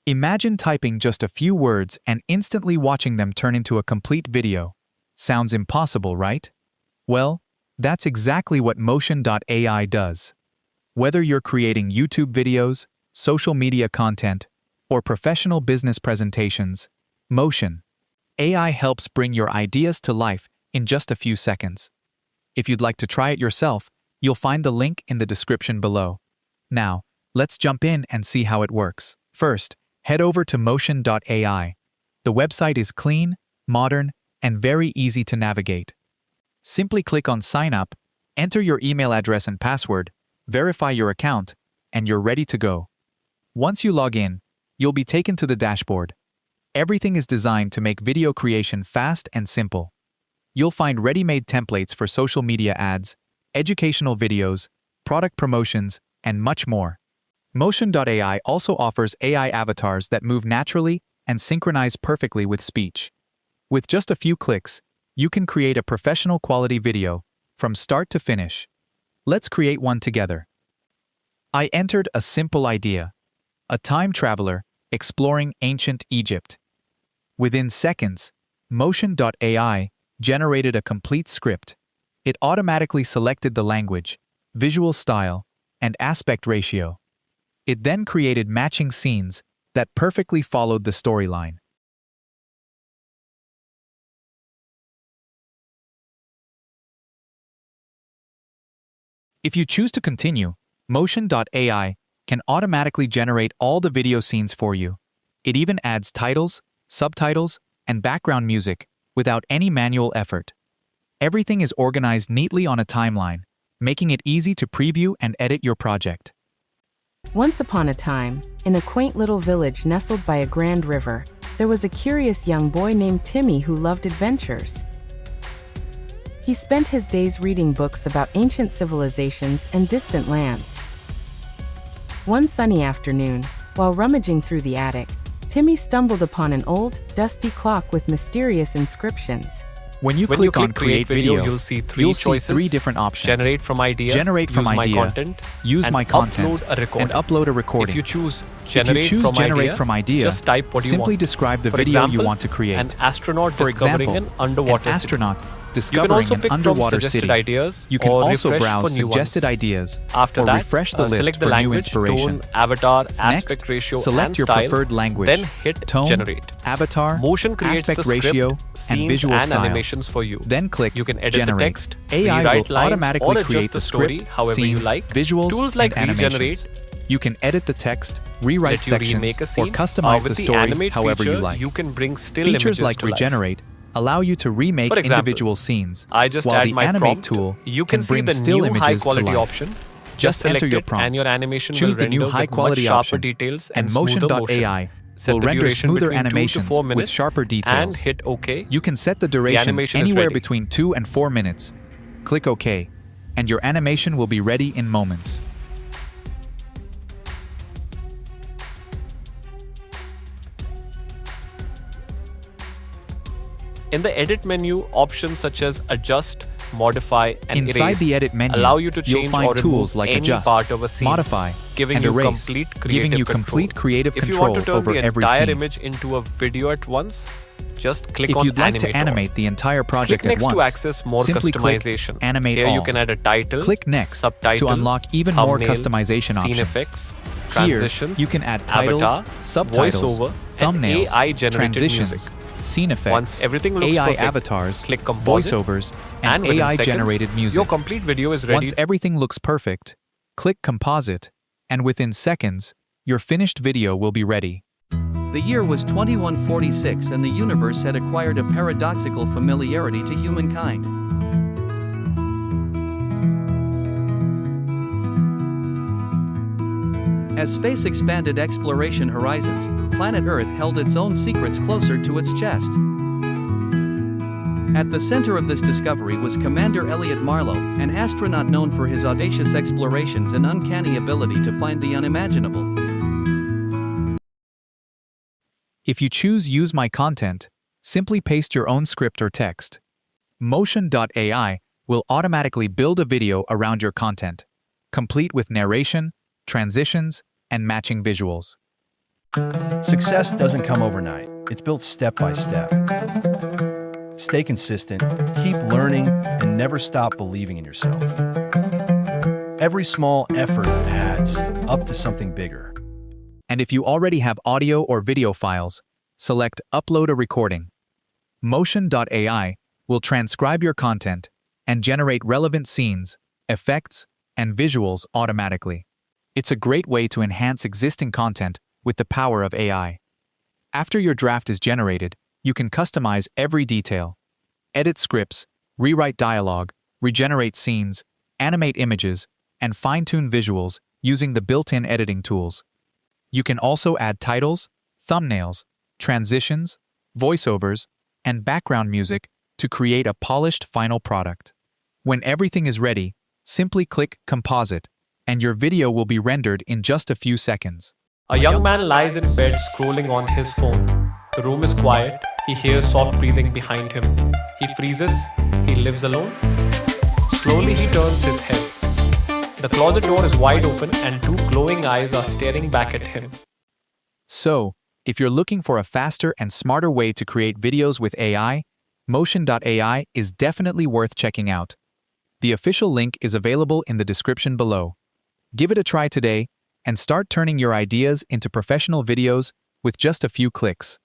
Imagine typing just a few words and instantly watching them turn into a complete video. Sounds impossible, right? Well, that's exactly what Motion.ai does. Whether you're creating YouTube videos, social media content, or professional business presentations, Motion.ai helps bring your ideas to life in just a few seconds. If you'd like to try it yourself, you'll find the link in the description below. Now, let's jump in and see how it works. First, head over to Motion.ai. The website is clean, modern, and very easy to navigate. Simply click on Sign Up, enter your email address and password, verify your account, and you're ready to go. Once you log in, you'll be taken to the dashboard. Everything is designed to make video creation fast and simple. You'll find ready-made templates for social media ads, educational videos, product promotions, and much more. Motion.ai also offers AI avatars that move naturally and synchronize perfectly with speech. With just a few clicks, you can create a professional quality video from start to finish. Let's create one together. I entered a simple idea: a time traveler exploring ancient Egypt. Within seconds, Motion.ai generated a complete script. It automatically selected the language, visual style, and aspect ratio. It then created matching scenes that perfectly followed the storyline. If you choose to continue, Motion.ai can automatically generate all the video scenes for you. It even adds titles, subtitles, and background music without any manual effort. Everything is organized neatly on a timeline, making it easy to preview and edit your project. Once upon a time, in a quaint little village nestled by a grand river, there was a curious young boy named Timmy who loved adventures. He spent his days reading books about ancient civilizations and distant lands. One sunny afternoon, while rummaging through the attic, Timmy stumbled upon an old, dusty clock with mysterious inscriptions. When you click on Create Video, you'll see three different options. Generate from idea, use my content, and upload a recording. If you choose Generate from idea, just type what you want. simply describe the For video example, you want to create. An astronaut For discovering example, an underwater an city. astronaut You can discovering also an pick from underwater suggested city. ideas You can or also refresh browse for new suggested ones. ideas After or that, refresh the list select the for new language, inspiration. tone, avatar, Next, aspect ratio, select and your style, preferred language, then hit tone, Generate. avatar, Motion creates aspect the ratio, script, and scenes visual and style. animations for you. Then click You can edit Generate. the text, AI rewrite will lines, automatically or adjust create the the story script, however you scenes, like. visuals, Tools like and animations. Regenerate You can edit the text, rewrite let you sections, remake a or scene. customize With the story animate however you feature, like. You can bring still Features images like to life. Regenerate allow you to remake For example, individual scenes, I just while add the my Animate prompt. tool You can see bring the still new images high to quality life. option. Just enter select your it prompt. and your animation Choose will the new render high with much quality sharper option, details and smoother motion. Motion.ai Set will the render duration smoother between 2 to animations 4 minutes with sharper details. and hit OK. You can set the duration animation is anywhere ready. between 2 and 4 minutes. Click OK, and your animation will be ready in moments. In the edit menu, options such as adjust, modify, and Inside erase the edit menu, allow you to you'll change find or tools remove like any adjust, part of a scene, modify, giving and you erase, complete giving you creative complete control. creative If you control want to turn over the every entire scene. image into a video at once, just click If on you'd like Animate to animate the entire project Click next at to once, access more simply customization. click Animate Here All. you can add a title, Click Next subtitle, to unlock even more thumbnail, customization scene options. effects, Here, transitions, you can add titles, avatar, subtitles, voiceover, thumbnails, and AI-generated transitions, music. scene effects, Once everything looks AI perfect, avatars, click Composite, voiceovers, and within AI-generated seconds, music. your complete video is ready. Once everything looks perfect, click Composite, and within seconds, your finished video will be ready. The year was 2146 and the universe had acquired a paradoxical familiarity to humankind. As space expanded exploration horizons, planet Earth held its own secrets closer to its chest. At the center of this discovery was Commander Elliot Marlowe, an astronaut known for his audacious explorations and uncanny ability to find the unimaginable. If you choose Use My Content, simply paste your own script or text. Motion.ai will automatically build a video around your content, complete with narration, transitions, and matching visuals. Success doesn't come overnight. It's built step by step. Stay consistent, keep learning, and never stop believing in yourself. Every small effort adds up to something bigger. And if you already have audio or video files, select Upload a Recording. Motion.ai will transcribe your content and generate relevant scenes, effects, and visuals automatically. It's a great way to enhance existing content with the power of AI. After your draft is generated, you can customize every detail, edit scripts, rewrite dialogue, regenerate scenes, animate images, and fine-tune visuals using the built-in editing tools. You can also add titles, thumbnails, transitions, voiceovers, and background music to create a polished final product. When everything is ready, simply click Composite, and your video will be rendered in just a few seconds. A young man lies in bed scrolling on his phone. The room is quiet. He hears soft breathing behind him. He freezes. He lives alone. Slowly he turns his head. The closet door is wide open and two glowing eyes are staring back at him. So, if you're looking for a faster and smarter way to create videos with AI, Motion.ai is definitely worth checking out. The official link is available in the description below. Give it a try today and start turning your ideas into professional videos with just a few clicks.